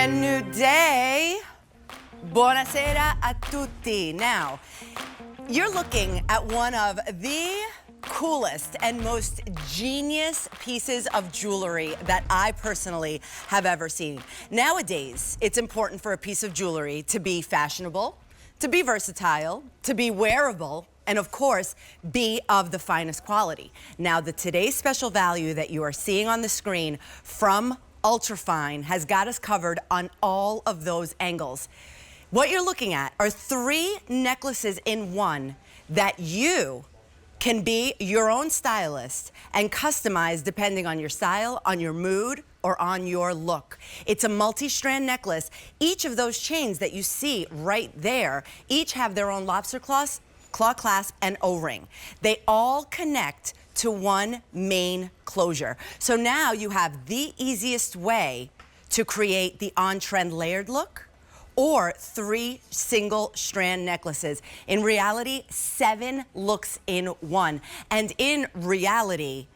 brand new day. Buonasera a tutti. Now, you're looking at one of the coolest and most genius pieces of jewelry that I personally have ever seen. Nowadays, it's important for a piece of jewelry to be fashionable, to be versatile, to be wearable, and of course, be of the finest quality. Now, the today's special value that you are seeing on the screen from UltraFine has got us covered on all of those angles. What you're looking at are 3 necklaces in one that you can be your own stylist and customize depending on your style, on your mood, or on your look. It's a multi-strand necklace. Each of those chains that you see right there, each have their own lobster claw clasp and O-ring. They all connect to one main closure. So now you have the easiest way to create the on-trend layered look, or 3 single strand necklaces. In reality, 7 looks in one. And in reality,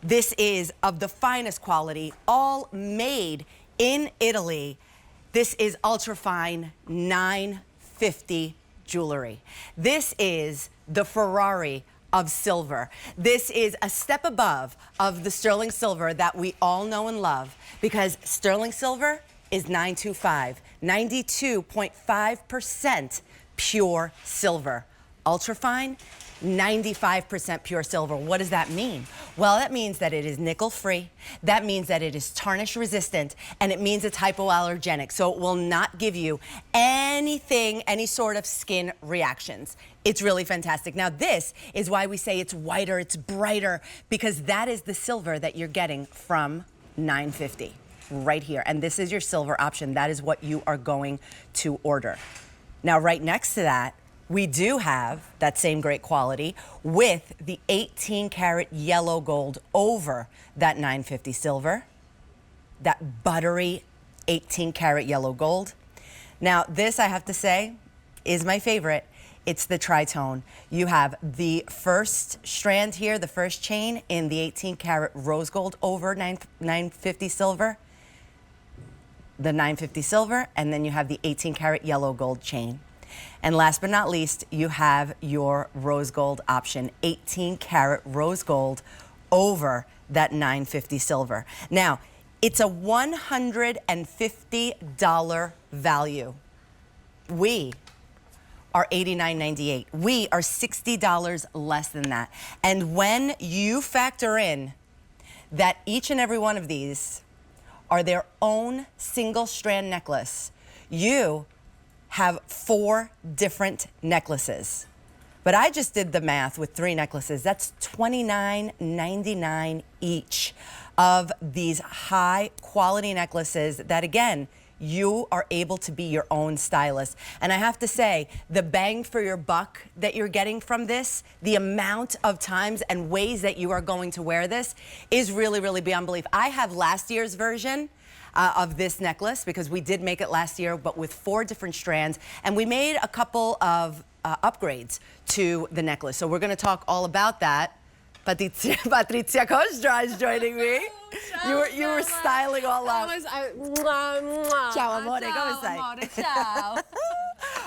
this is of the finest quality, all made in Italy. This is UltraFine 950 jewelry. This is the Ferrari of silver. This is a step above of the sterling silver that we all know and love, because sterling silver is 925, 92.5% pure silver. UltraFine, 95% pure silver. What does that mean? Well, that means that it is nickel free. That means that it is tarnish resistant, and it means it's hypoallergenic. So it will not give you anything, any sort of skin reactions. It's really fantastic. Now, this is why we say it's whiter, it's brighter, because that is the silver that you're getting from 950 right here. And this is your silver option. That is what you are going to order. Now, right next to that, we do have that same great quality with the 18 karat yellow gold over that 950 silver, that buttery 18 karat yellow gold. Now, this, I have to say, is my favorite. It's the tritone. You have the first strand here, the first chain in the 18 karat rose gold over 950 silver, the 950 silver, and then you have the 18 karat yellow gold chain. And last but not least, you have your rose gold option, 18 karat rose gold over that 950 silver. Now, it's a $150 value. We are $89.98. We are $60 less than that. And when you factor in that each and every one of these are their own single strand necklace, you have 4 different necklaces. But I just did the math with 3 necklaces. That's $29.99 each of these high quality necklaces that, again, you are able to be your own stylist. And I have to say, the bang for your buck that you're getting from this, the amount of times and ways that you are going to wear this is really, really beyond belief. I have last year's version of this necklace, because we did make it last year, but with 4 different strands, and we made a couple of upgrades to the necklace. So we're going to talk all about that. Patrizia Kostra is joining me. You were styling all up. Ciao amore, come stai? Ciao.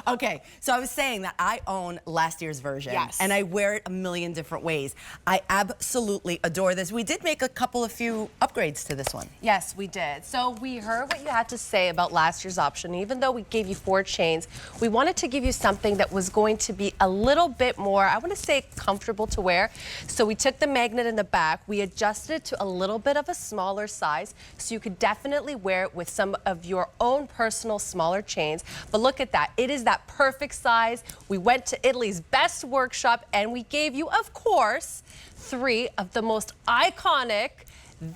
Okay, so I was saying that I own last year's version. Yes. And I wear it a million different ways. I absolutely adore this. We did make a few upgrades to this one. Yes, we did. So we heard what you had to say about last year's option. Even though we gave you 4 chains, we wanted to give you something that was going to be a little bit more, I want to say, comfortable to wear. So we took the magnet in the back, we adjusted it to a little bit of a smaller size, so you could definitely wear it with some of your own personal smaller chains. But look at that. It is that perfect size. We went to Italy's best workshop, and we gave you, of course, 3 of the most iconic,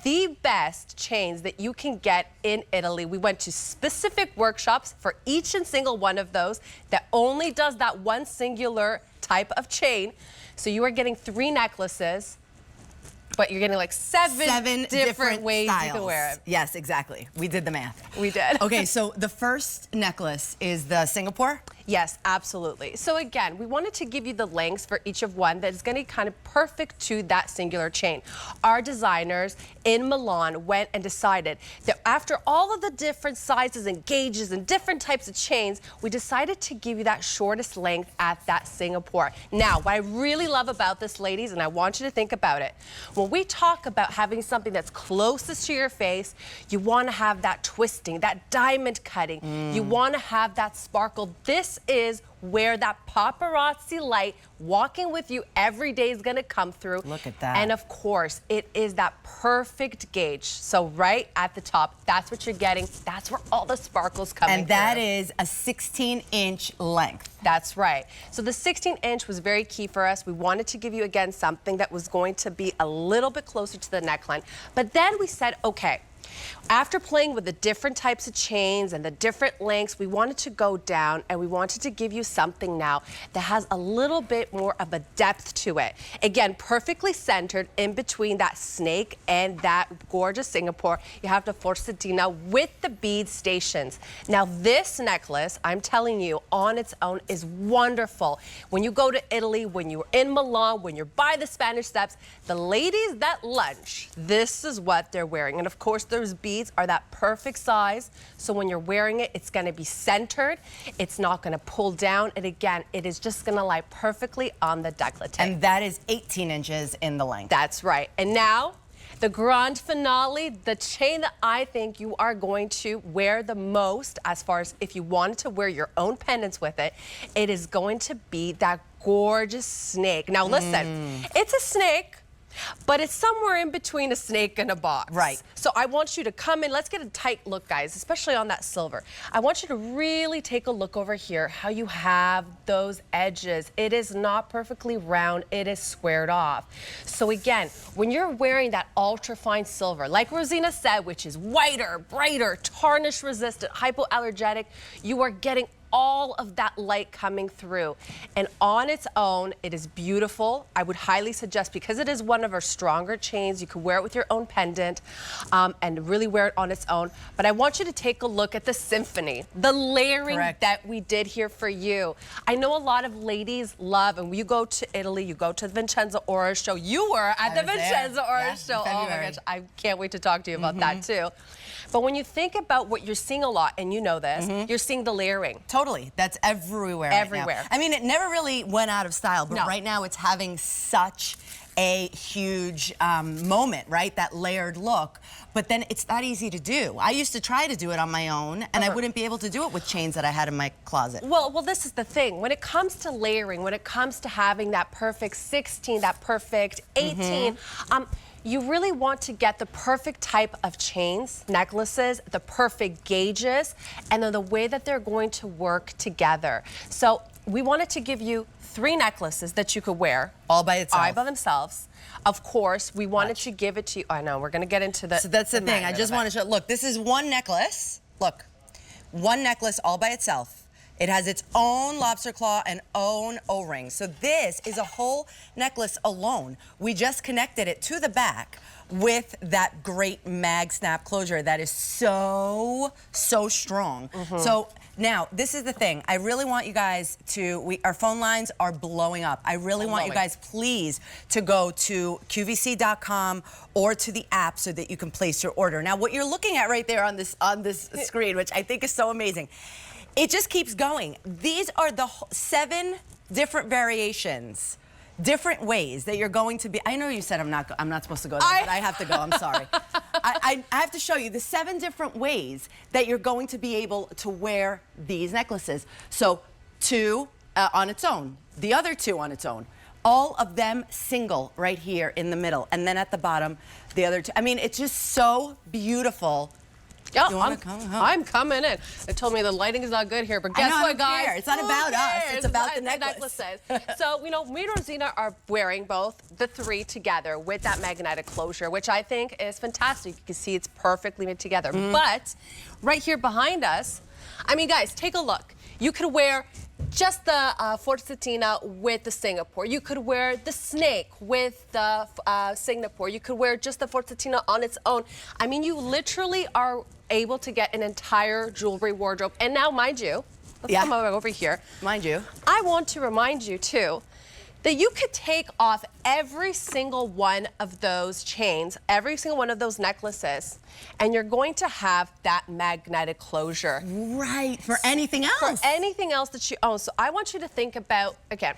the best chains that you can get in Italy. We went to specific workshops for each and single one of those that only does that one singular type of chain. So you are getting 3 necklaces, but you're getting like 7 different ways styles. You can wear it. Yes, exactly. We did the math. We did. Okay, so the first necklace is the Singapore. Yes, absolutely. So again, we wanted to give you the lengths for each of one that is going to be kind of perfect to that singular chain. Our designers in Milan went and decided that after all of the different sizes and gauges and different types of chains, we decided to give you that shortest length at that Singapore. Now, what I really love about this, ladies, and I want you to think about it, when we talk about having something that's closest to your face, you want to have that twisting, that diamond cutting, you want to have that sparkle. This is where that paparazzi light walking with you every day is going to come through. Look at that. And of course, it is that perfect gauge. So right at the top, that's what you're getting. That's where all the sparkles coming And that through. is a 16-inch length. That's right. So the 16-inch was very key for us. We wanted to give you, again, something that was going to be a little bit closer to the neckline. But then we said, okay, after playing with the different types of chains and the different lengths, we wanted to go down and we wanted to give you something now that has a little bit more of a depth to it. Again, perfectly centered in between that snake and that gorgeous Singapore. You have the forzatina with the bead stations. Now this necklace, I'm telling you, on its own is wonderful. When you go to Italy, when you're in Milan, when you're by the Spanish Steps, the ladies that lunch, this is what they're wearing. And of course, those beads are that perfect size, so when you're wearing it, it's going to be centered, it's not going to pull down, and again, it is just going to lie perfectly on the décolleté. And that is 18 inches in the length. That's right. And now, the grand finale, the chain that I think you are going to wear the most, as far as if you wanted to wear your own pendants with it, it is going to be that gorgeous snake. Now listen, it's a snake, but it's somewhere in between a snake and a box. Right. So I want you to come in. Let's get a tight look, guys, especially on that silver. I want you to really take a look over here, how you have those edges. It is not perfectly round. It is squared off. So again, when you're wearing that ultra-fine silver, like Rosina said, which is whiter, brighter, tarnish resistant, hypoallergenic, you are getting all of that light coming through. And on its own, it is beautiful. I would highly suggest, because it is one of our stronger chains, you could wear it with your own pendant and really wear it on its own. But I want you to take a look at the symphony, the layering that we did here for you. I know a lot of ladies love, and when you go to Italy, you go to the Vincenzo Aura show. You were at the Vincenzo Aura show. Oh my gosh, I can't wait to talk to you about that too. But when you think about what you're seeing a lot, and you know this, you're seeing the layering. Totally. That's everywhere. Everywhere. Right now. I mean, it never really went out of style, but right now it's having such a huge moment, right? That layered look. But then it's not easy to do. I used to try to do it on my own, and I wouldn't be able to do it with chains that I had in my closet. Well, this is the thing. When it comes to layering, when it comes to having that perfect 16, that perfect 18, you really want to get the perfect type of chains, necklaces, the perfect gauges, and then the way that they're going to work together. So we wanted to give you 3 necklaces that you could wear. All by itself. All by themselves. Of course, we wanted to give it to you. I know, we're going to get into the... So that's the thing. I just want to show... Look, this is one necklace. Look. One necklace all by itself. It has its own lobster claw and own O-ring. So this is a whole necklace alone. We just connected it to the back with that great mag snap closure that is so strong. So now, this is the thing. I really want you guys to, our phone lines are blowing up. I really want you guys, please, to go to QVC.com or to the app so that you can place your order. Now, what you're looking at right there on this screen, which I think is so amazing, it just keeps going. These are the 7 different variations, different ways that you're going to be. I know you said I'm not supposed to go there, but I have to go. I'm sorry. I have to show you the 7 different ways that you're going to be able to wear these necklaces. So 2 on its own, the other 2 on its own. All of them single right here in the middle, and then at the bottom, the other 2. I mean, it's just so beautiful. Yeah, I'm coming in. They told me the lighting is not good here, but guess what, guys? It's not about us. It's about the necklaces. So, you know, me and Rosina are wearing both the 3 together with that magnetic closure, which I think is fantastic. You can see it's perfectly made together. But right here behind us, I mean, guys, take a look. You could wear just the forzatina with the Singapore. You could wear the snake with the Singapore. You could wear just the forzatina on its own. I mean, you literally are able to get an entire jewelry wardrobe. And now, mind you, Let's come over here. Mind you. I want to remind you, too, that you could take off every single one of those chains, every single one of those necklaces, and you're going to have that magnetic closure. Right, for anything else. For anything else that you own. So I want you to think about, again,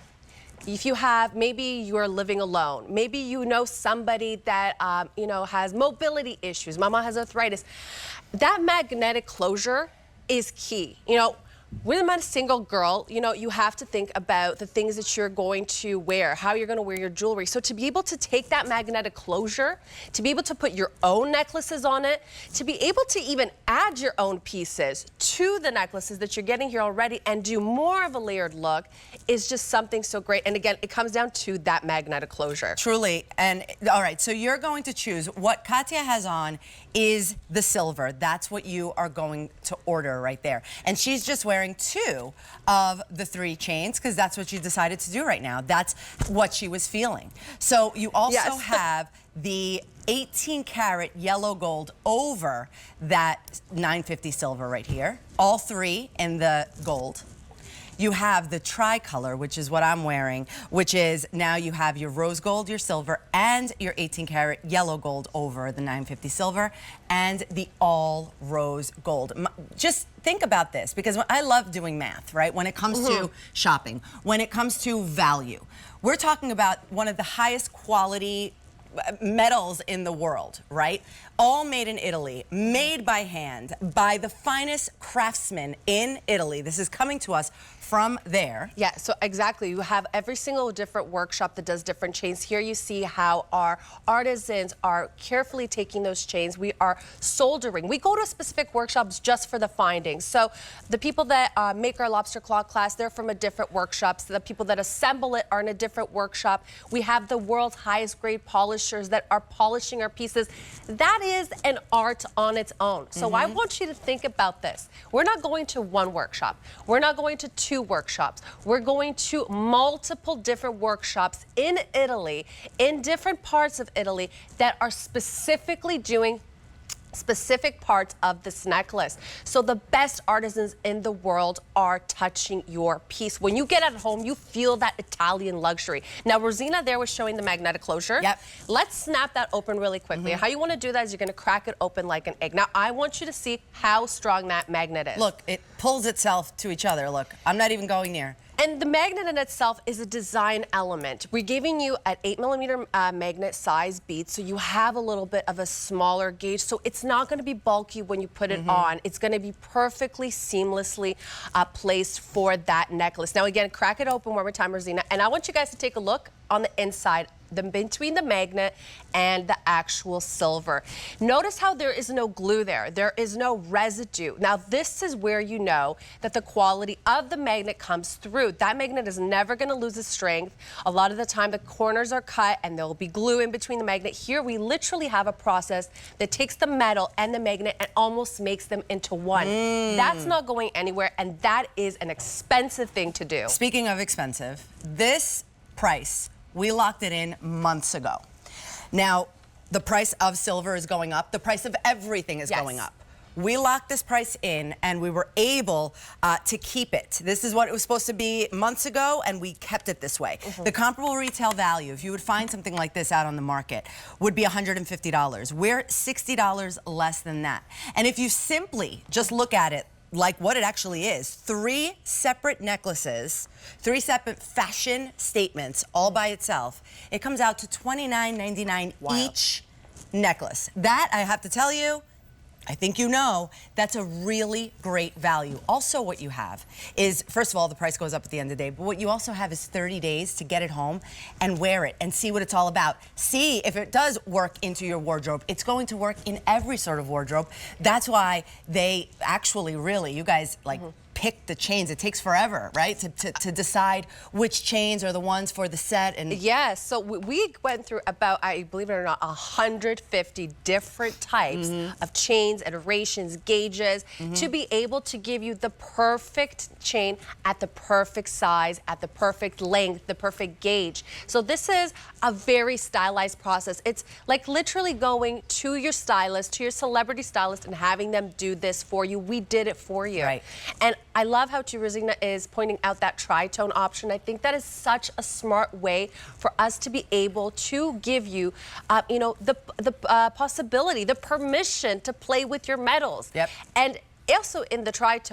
if you have, maybe you're living alone, maybe you know somebody that, has mobility issues, mama has arthritis, that magnetic closure is key. When I'm a single girl, you have to think about the things that you're going to wear, how you're going to wear your jewelry. So to be able to take that magnetic closure, to be able to put your own necklaces on it, to be able to even add your own pieces to the necklaces that you're getting here already and do more of a layered look is just something so great. And again, it comes down to that magnetic closure. Truly. And all right, so you're going to choose. What Katya has on is the silver. That's what you are going to order right there. And she's just wearing 2 of the 3 chains because that's what she decided to do right now. That's what she was feeling. So you also have the 18 karat yellow gold over that 950 silver right here. All 3 in the gold. You have the tricolor, which is what I'm wearing, which is now you have your rose gold, your silver, and your 18 karat yellow gold over the 950 silver, and the all rose gold. Just think about this, because I love doing math, right? When it comes to shopping, when it comes to value, we're talking about one of the highest quality metals in the world, right? All made in Italy, made by hand, by the finest craftsmen in Italy. This is coming to us from there. Yeah, so exactly. You have every single different workshop that does different chains. Here you see how our artisans are carefully taking those chains. We are soldering. We go to specific workshops just for the findings. So the people that make our lobster claw class, they're from a different workshop. So the people that assemble it are in a different workshop. We have the world's highest grade polishers that are polishing our pieces. That is an art on its own. So I want you to think about this. We're not going to one workshop. We're not going to 2 workshops. We're going to multiple different workshops in Italy, in different parts of Italy that are specifically doing specific parts of this necklace. So the best artisans in the world are touching your piece. When you get at home, you feel that Italian luxury. Now, Rosina there was showing the magnetic closure. Yep. Let's snap that open really quickly. How you want to do that is you're going to crack it open like an egg. Now, I want you to see how strong that magnet is. Look, it pulls itself to each other. Look, I'm not even going near. And the magnet in itself is a design element. We're giving you an 8mm magnet size bead, so you have a little bit of a smaller gauge, so it's not going to be bulky when you put it on. It's going to be perfectly seamlessly placed for that necklace. Now again, crack it open one more time, Rosina, and I want you guys to take a look on the inside, between the magnet and the actual silver. Notice how there is no glue there. There is no residue. Now, this is where you know that the quality of the magnet comes through. That magnet is never going to lose its strength. A lot of the time, the corners are cut and there'll be glue in between the magnet. Here, we literally have a process that takes the metal and the magnet and almost makes them into one. That's not going anywhere, and that is an expensive thing to do. Speaking of expensive, this price, we locked it in months ago. Now, the price of silver is going up. The price of everything is going up. We locked this price in, and we were able to keep it. This is what it was supposed to be months ago, and we kept it this way. The comparable retail value, if you would find something like this out on the market, would be $150. We're $60 less than that. And if you simply just look at it like what it actually is, 3 separate necklaces, 3 separate fashion statements all by itself, it comes out to $29.99 each necklace. That, I have to tell you, I think you know, that's a really great value. Also, what you have is, first of all, the price goes up at the end of the day, but what you also have is 30 days to get it home and wear it and see what it's all about. See if it does work into your wardrobe. It's going to work in every sort of wardrobe. That's why they actually really, you guys, like, pick the chains. It takes forever, right, to decide which chains are the ones for the set. And yes, so we went through about, I believe it or not, 150 different types of chains, iterations, gauges, to be able to give you the perfect chain at the perfect size, at the perfect length, the perfect gauge. So this is a very stylized process. It's like literally going to your stylist, to your celebrity stylist, and having them do this for you. We did it for you. Right. And I love how Resina is pointing out that tritone option. I think that is such a smart way for us to be able to give you, you know, the possibility, the permission to play with your metals. Yep. And also in the tritone,